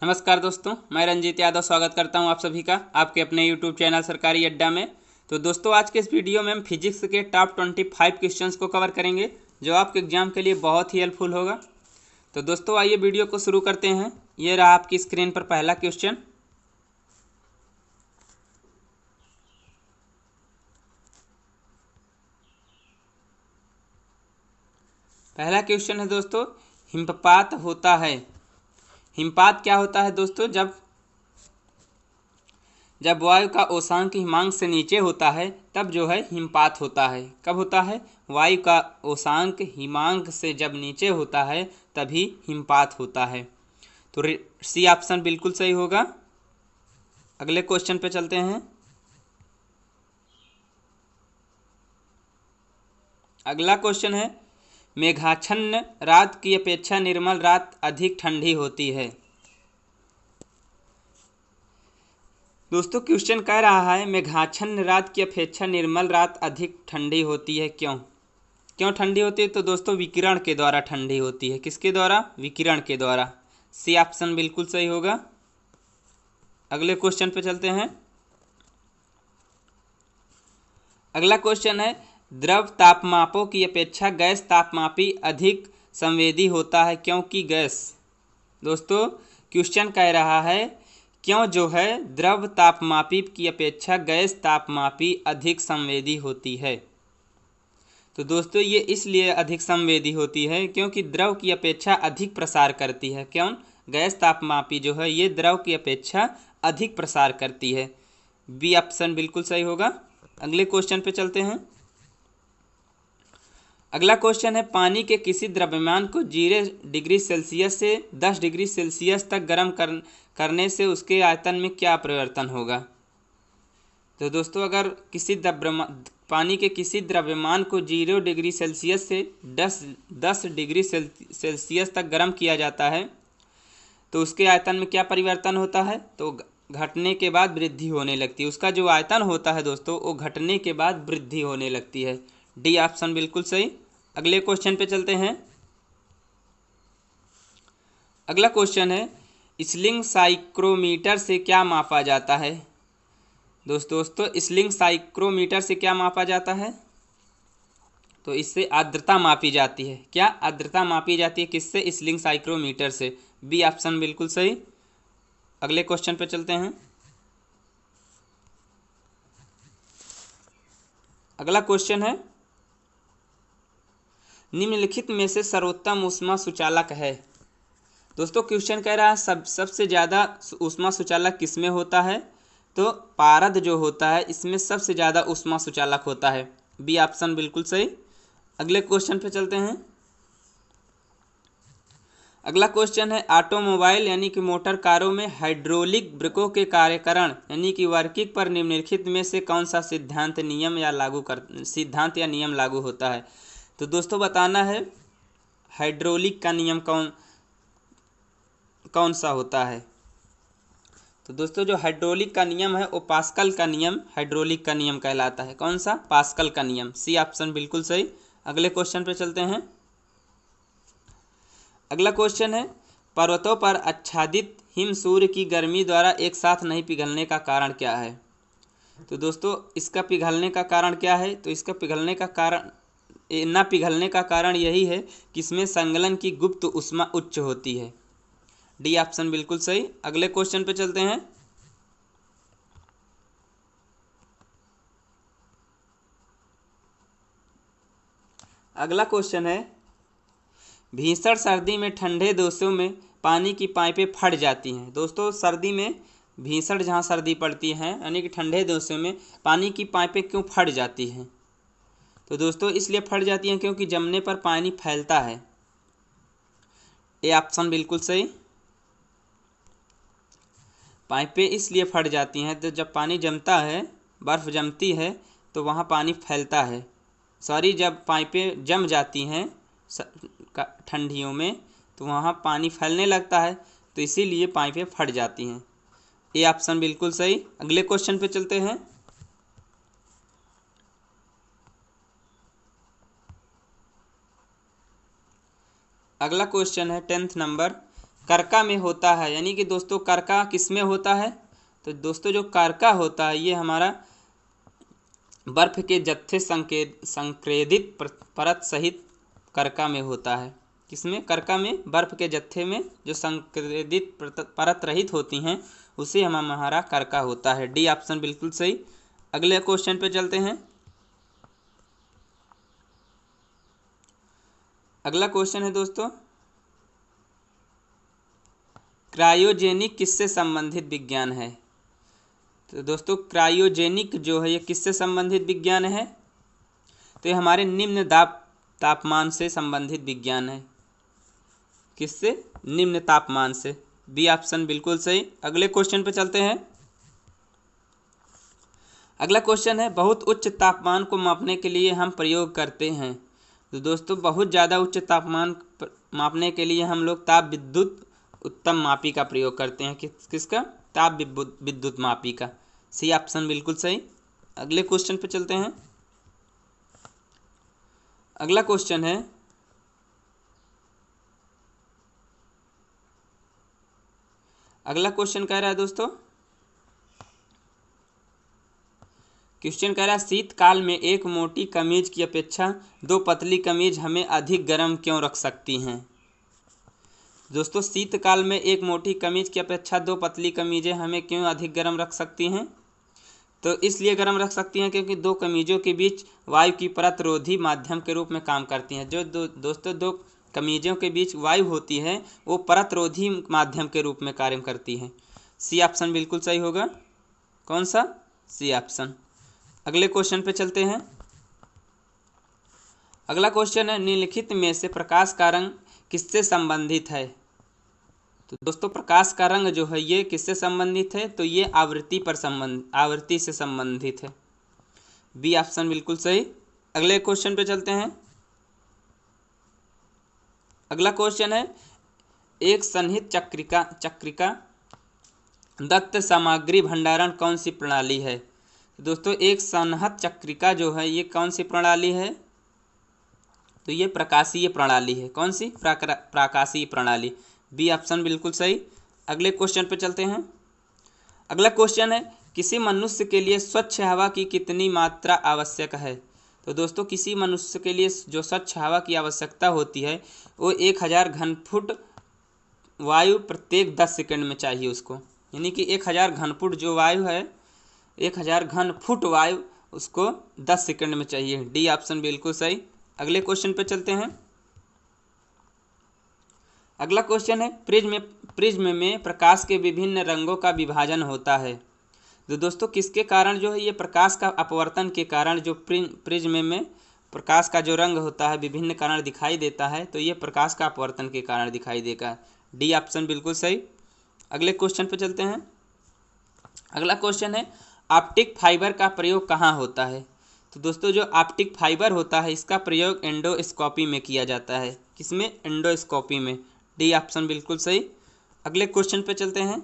नमस्कार दोस्तों, मैं रंजीत यादव स्वागत करता हूं आप सभी का आपके अपने यूट्यूब चैनल सरकारी अड्डा में। तो दोस्तों, आज के इस वीडियो में हम फिजिक्स के टॉप 25 क्वेश्चंस को कवर करेंगे जो आपके एग्जाम के लिए बहुत ही हेल्पफुल होगा। तो दोस्तों, आइए वीडियो को शुरू करते हैं। ये रहा आपकी स्क्रीन पर पहला क्वेश्चन। पहला क्वेश्चन है दोस्तों, हिमपात होता है। हिमपात क्या होता है दोस्तों? जब वायु का उष्मांक हिमांक से नीचे होता है तब जो है हिमपात होता है। कब होता है? वायु का उष्मांक हिमांक से जब नीचे होता है तभी हिमपात होता है। तो सी ऑप्शन बिल्कुल सही होगा। अगले क्वेश्चन पे चलते हैं। अगला क्वेश्चन है, मेघाच्छन्न रात की अपेक्षा निर्मल रात अधिक ठंडी होती है। दोस्तों, क्वेश्चन कह रहा है मेघाच्छन्न रात की अपेक्षा निर्मल रात अधिक ठंडी होती है। क्यों ठंडी होती है? तो दोस्तों, विकिरण के द्वारा ठंडी होती है। किसके द्वारा? विकिरण के द्वारा। सी ऑप्शन बिल्कुल सही होगा। अगले क्वेश्चन पे चलते हैं। अगला क्वेश्चन है, द्रव तापमापों की अपेक्षा गैस तापमापी अधिक संवेदी होता है। क्योंकि गैस, दोस्तों क्वेश्चन कह रहा है क्यों जो है द्रव तापमापी की अपेक्षा गैस तापमापी अधिक संवेदी होती है। तो दोस्तों, ये इसलिए अधिक संवेदी होती है क्योंकि द्रव की अपेक्षा अधिक प्रसार करती है। क्यों? गैस तापमापी जो है ये द्रव की अपेक्षा अधिक प्रसार करती है। बी ऑप्शन बिल्कुल सही होगा। अगले क्वेश्चन पे चलते हैं। अगला क्वेश्चन है, पानी के किसी द्रव्यमान को 0 डिग्री सेल्सियस से 10 डिग्री सेल्सियस तक गर्म करने से उसके आयतन में क्या परिवर्तन होगा। तो दोस्तों, अगर पानी के किसी द्रव्यमान को 0 डिग्री सेल्सियस से 10 डिग्री सेल्सियस तक गर्म किया जाता है तो उसके आयतन में क्या परिवर्तन होता है? तो घटने के बाद वृद्धि होने लगती है। उसका जो आयतन होता है दोस्तों, वो घटने के बाद वृद्धि होने लगती है। डी ऑप्शन बिल्कुल सही। अगले क्वेश्चन पे चलते हैं। अगला क्वेश्चन है, स्लिंग साइक्रोमीटर से क्या मापा जाता है। दोस्तों स्लिंग साइक्रोमीटर से क्या मापा जाता है? तो इससे आर्द्रता मापी जाती है। क्या आर्द्रता मापी जाती है? किससे? स्लिंग साइक्रोमीटर से। बी ऑप्शन बिल्कुल सही। अगले क्वेश्चन पे चलते हैं। अगला क्वेश्चन है, निम्नलिखित में से सर्वोत्तम ऊष्मा सुचालक है। दोस्तों, क्वेश्चन कह रहा है सबसे ज़्यादा ऊष्मा सुचालक किस में होता है? तो पारद जो होता है इसमें सबसे ज़्यादा ऊष्मा सुचालक होता है। बी ऑप्शन बिल्कुल सही। अगले क्वेश्चन पे चलते हैं। अगला क्वेश्चन है, ऑटोमोबाइल यानी कि मोटर कारों में हाइड्रोलिक ब्रेकों के कार्यकरण यानी कि वर्किंग पर निम्नलिखित में से कौन सा सिद्धांत या नियम लागू होता है। तो दोस्तों, बताना है हाइड्रोलिक का नियम कौन सा होता है। तो दोस्तों, जो हाइड्रोलिक का नियम है वो पास्कल का नियम हाइड्रोलिक का नियम कहलाता है। कौन सा? पास्कल का नियम। सी ऑप्शन बिल्कुल सही। अगले क्वेश्चन पे चलते हैं। अगला क्वेश्चन है, पर्वतों पर आच्छादित हिम सूर्य की गर्मी द्वारा एक साथ नहीं पिघलने का कारण क्या है। तो दोस्तों, इसका पिघलने का कारण क्या है? तो इसका पिघलने का कारण न पिघलने का कारण यही है कि इसमें संगलन की गुप्त ऊष्मा उच्च होती है। डी ऑप्शन बिल्कुल सही। अगले क्वेश्चन पे चलते हैं। अगला क्वेश्चन है, भीषण सर्दी में ठंडे देशों में पानी की पाइपें फट जाती हैं। दोस्तों, सर्दी में भीषण जहाँ सर्दी पड़ती है यानी कि ठंडे देशों में पानी की पाइपें क्यों फट जाती हैं? तो दोस्तों, इसलिए फट जाती हैं क्योंकि जमने पर पानी फैलता है। ये ऑप्शन बिल्कुल सही। पाइपें इसलिए फट जाती हैं तो जब पानी जमता है, बर्फ़ जमती है तो वहाँ पानी फैलता है। जब पाइपें जम जाती हैं ठंडियों में तो वहाँ पानी फैलने लगता है, तो इसीलिए पाइपें फट जाती हैं। ये ऑप्शन बिल्कुल सही। अगले क्वेश्चन पे चलते हैं। अगला क्वेश्चन है 10th नंबर, कर्का में होता है, यानी कि दोस्तों कर्का किस में होता है? तो दोस्तों जो कर्का होता है ये हमारा बर्फ के जत्थे संक्रेदित परत सहित कर्का में होता है। किसमें? कर्का में, बर्फ के जत्थे में जो संक्रेदित परत रहित होती हैं उसे हमारा कर्का होता है। डी ऑप्शन बिल्कुल सही। अगले क्वेश्चन पे चलते हैं। अगला क्वेश्चन है दोस्तों, क्रायोजेनिक किससे संबंधित विज्ञान है? तो दोस्तों क्रायोजेनिक जो है ये किससे संबंधित विज्ञान है? तो ये हमारे निम्न तापमान से संबंधित विज्ञान है। किससे? निम्न तापमान से। बी ऑप्शन बिल्कुल सही। अगले क्वेश्चन पे चलते हैं। अगला क्वेश्चन है, बहुत उच्च तापमान को मापने के लिए हम प्रयोग करते हैं। तो दोस्तों बहुत ज़्यादा उच्च तापमान मापने के लिए हम लोग ताप विद्युत उत्तम मापी का प्रयोग करते हैं। किसका? ताप विद्युत मापी का। सी ऑप्शन बिल्कुल सही। अगले क्वेश्चन पे चलते हैं। अगला क्वेश्चन है, अगला क्वेश्चन कह रहा है दोस्तों, क्वेश्चन कह रहा है शीतकाल में एक मोटी कमीज की अपेक्षा दो पतली कमीज हमें अधिक गर्म क्यों रख सकती हैं? दोस्तों शीतकाल में एक मोटी कमीज की अपेक्षा दो पतली कमीजें हमें क्यों अधिक गर्म रख सकती हैं? तो इसलिए गर्म रख सकती हैं क्योंकि दो कमीजों के बीच वायु की परत रोधी माध्यम के रूप में काम करती हैं। जो दोस्तों दो कमीजों के बीच वायु होती है वो परत रोधी माध्यम के रूप में कार्य करती है। सी ऑप्शन बिल्कुल सही होगा। कौन सा? C option. अगले क्वेश्चन पे चलते हैं। अगला क्वेश्चन है, निम्नलिखित में से प्रकाश का रंग किससे संबंधित है? तो दोस्तों प्रकाश का रंग जो है ये किससे संबंधित है? तो ये आवृत्ति से संबंधित है। बी ऑप्शन बिल्कुल सही। अगले क्वेश्चन पे चलते हैं। अगला क्वेश्चन है, एक सन्निहित चक्रिका दत्त सामग्री भंडारण कौन सी प्रणाली है? दोस्तों एक सन्निहित चक्रिका जो है ये कौन सी प्रणाली है? तो ये प्रकाशीय प्रणाली है। कौन सी? प्रकाशीय प्रणाली। बी ऑप्शन बिल्कुल सही। अगले क्वेश्चन पे चलते हैं। अगला क्वेश्चन है, किसी मनुष्य के लिए स्वच्छ हवा की कितनी मात्रा आवश्यक है? तो दोस्तों किसी मनुष्य के लिए जो स्वच्छ हवा की आवश्यकता होती है वो 1000 घनफुट वायु प्रत्येक 10 सेकंड में चाहिए उसको। यानी कि 1000 घनफुट जो वायु है, 1000 घनफुट वायु उसको 10 सेकंड में चाहिए। डी ऑप्शन बिल्कुल सही। अगले क्वेश्चन पे चलते हैं। अगला क्वेश्चन है, प्रिज्म में प्रकाश के विभिन्न रंगों का विभाजन होता है। तो दोस्तों किसके कारण जो है ये प्रकाश का अपवर्तन के कारण जो प्रिज्म में प्रकाश का जो रंग होता है विभिन्न कारण दिखाई देता है, तो ये प्रकाश का अपवर्तन के कारण दिखाई देगा। डी ऑप्शन बिल्कुल सही। अगले क्वेश्चन पे चलते हैं। अगला क्वेश्चन है, ऑप्टिक फाइबर का प्रयोग कहाँ होता है? तो दोस्तों जो ऑप्टिक फाइबर होता है इसका प्रयोग एंडोस्कोपी में किया जाता है। किसमें? एंडोस्कोपी में। डी ऑप्शन बिल्कुल सही। अगले क्वेश्चन पे चलते हैं।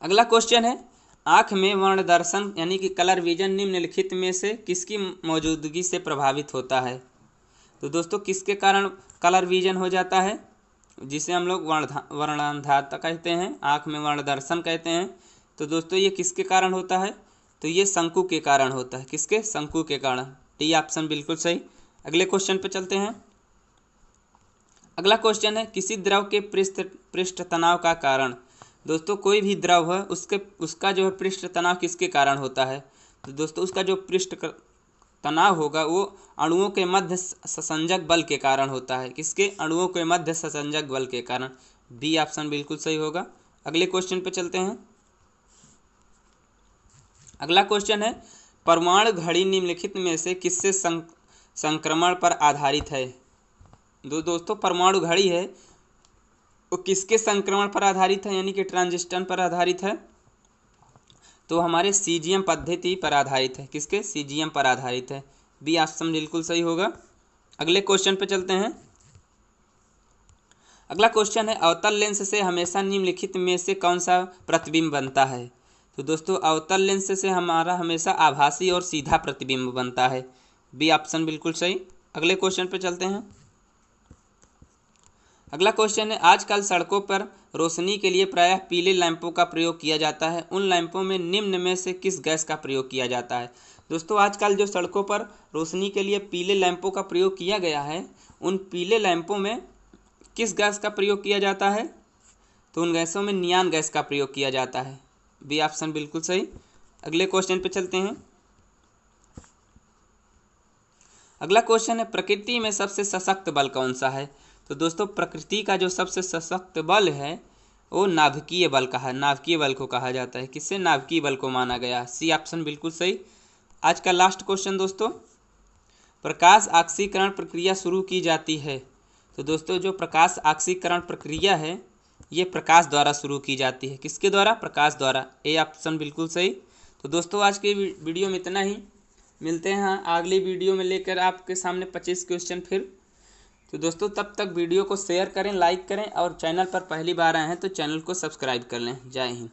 अगला क्वेश्चन है, आँख में वर्णदर्शन यानी कि कलर विजन निम्नलिखित में से किसकी मौजूदगी से प्रभावित होता है? तो दोस्तों किसके कारण कलर विजन हो जाता है? जिसे हम लोग वर्णांधाता कहते हैं, आँख में वर्णदर्शन कहते हैं। तो दोस्तों ये किसके कारण होता है? तो ये शंकु के कारण होता है। किसके? शंकु के कारण। डी ऑप्शन बिल्कुल सही। अगले क्वेश्चन पे चलते हैं। अगला क्वेश्चन है, किसी द्रव के पृष्ठ तनाव का कारण? दोस्तों कोई भी द्रव है उसका जो है पृष्ठ तनाव किसके कारण होता है? तो दोस्तों उसका जो पृष्ठ तनाव होगा वो अणुओं के मध्य संसंजक बल के कारण होता है। किसके? अणुओं के मध्य संसंजक बल के कारण। बी ऑप्शन बिल्कुल सही होगा। अगले क्वेश्चन पे चलते हैं। अगला क्वेश्चन है, परमाणु घड़ी निम्नलिखित में से किससे संक्रमण पर आधारित है? दोस्तों परमाणु घड़ी है वो किसके संक्रमण पर आधारित है? यानी कि ट्रांजिस्टर पर आधारित है। तो हमारे सीजीएम पद्धति पर आधारित है। किसके? सीजीएम पर आधारित है। बी ऑप्शन बिल्कुल सही होगा। अगले क्वेश्चन पे चलते हैं। अगला क्वेश्चन है, अवतल लेंस से हमेशा निम्नलिखित में से कौन सा प्रतिबिंब बनता है? तो दोस्तों अवतल लेंस से हमारा हमेशा आभासी और सीधा प्रतिबिंब बनता है। बी ऑप्शन बिल्कुल सही। अगले क्वेश्चन पे चलते हैं। अगला क्वेश्चन है, आजकल सड़कों पर रोशनी के लिए प्रायः पीले लैंपों का प्रयोग किया जाता है। उन लैंपों में निम्न में से किस गैस का प्रयोग किया जाता है। दोस्तों आजकल जो सड़कों पर रोशनी के लिए पीले लैंपों का प्रयोग किया गया है, उन पीले लैंपों में किस गैस का प्रयोग किया जाता है। तो उन गैसों में नियान गैस का प्रयोग किया जाता है। बी ऑप्शन बिल्कुल सही। अगले क्वेश्चन पे चलते हैं। अगला क्वेश्चन है, प्रकृति में सबसे सशक्त बल कौन सा है। तो दोस्तों प्रकृति का जो सबसे सशक्त बल है वो नाभिकीय बल नाभिकीय बल को कहा जाता है। किससे? नाभिकीय बल को माना गया। सी ऑप्शन बिल्कुल सही। आज का लास्ट क्वेश्चन दोस्तों, प्रकाश ऑक्सीकरण प्रक्रिया शुरू की जाती है। तो दोस्तों जो प्रकाश ऑक्सीकरण प्रक्रिया है ये प्रकाश द्वारा शुरू की जाती है। किसके द्वारा? प्रकाश द्वारा। ए ऑप्शन बिल्कुल सही। तो दोस्तों आज के वीडियो में इतना ही। मिलते हैं अगली वीडियो में लेकर आपके सामने 25 क्वेश्चन फिर। तो दोस्तों तब तक वीडियो को शेयर करें, लाइक करें और चैनल पर पहली बार आए हैं तो चैनल को सब्सक्राइब कर लें। जय हिंद।